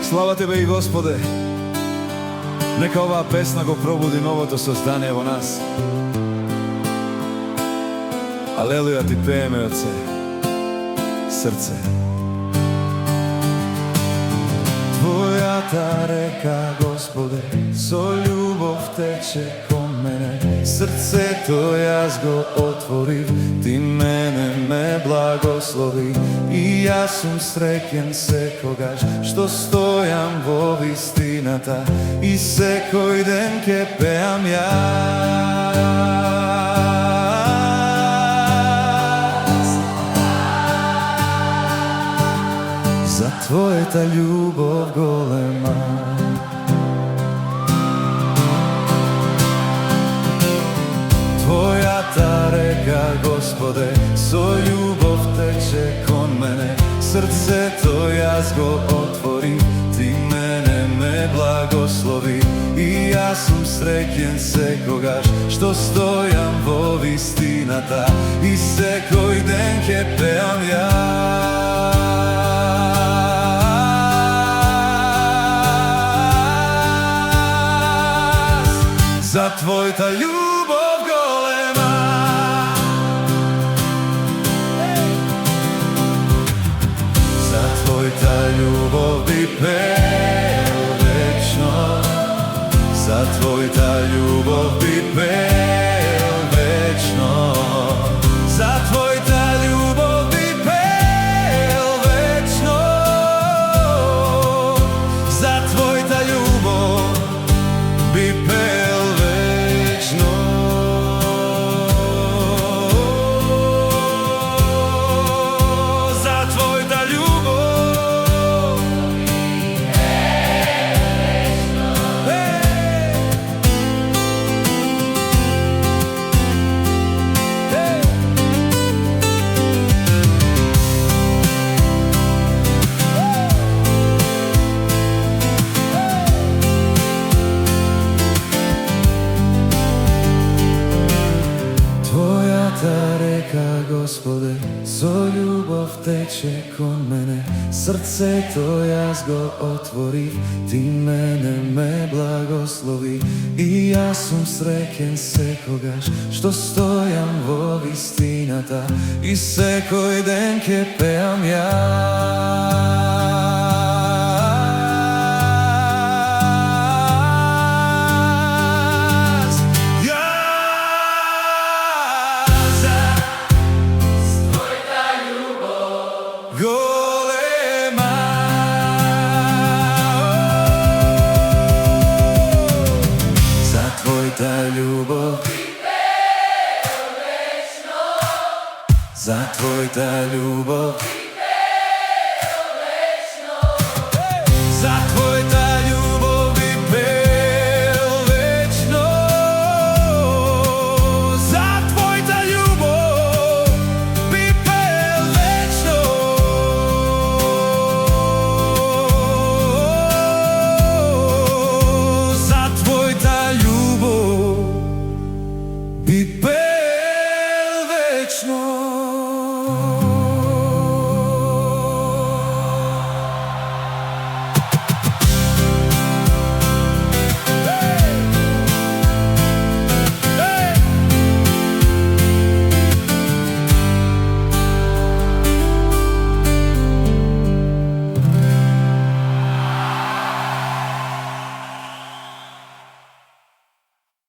Слава Тебе и Господе. Нека оваа песна го пробуди новото создание во нас. Алелуја Ти пееме, Отце, срце. Твојата река, Господе, со љубов тече кон мене. Срцето јас го отворив, Ти мене ме благослови. И јас сум среќен секогаш што стојам во вистината, и секој ден ке пеам јас за Твојата љубов голема. Твојата река, Господе, со љубов тече кон мене. Срцето јас го отворив, Ти мене ме благослови. И јас сум среќен секогаш што стојам во вистината, и секој ден ке пеам јас за Твојата љубов голема. За Твојата љубов би пеел вечно, за Твојата љубов би пеел вечно, за Твојата љубов би пеел вечно, за Твојата љубов би пеел вечно, за Твојата љубов река, Господе, со љубов тече кон мене. Срцето јас го отворив, Ти мене ме благослови. И јас сум среќен секогаш што стојам во вистината, и секој ден ке пеам голема. За Твојата љубов би пеел вечно, за Твојата љубов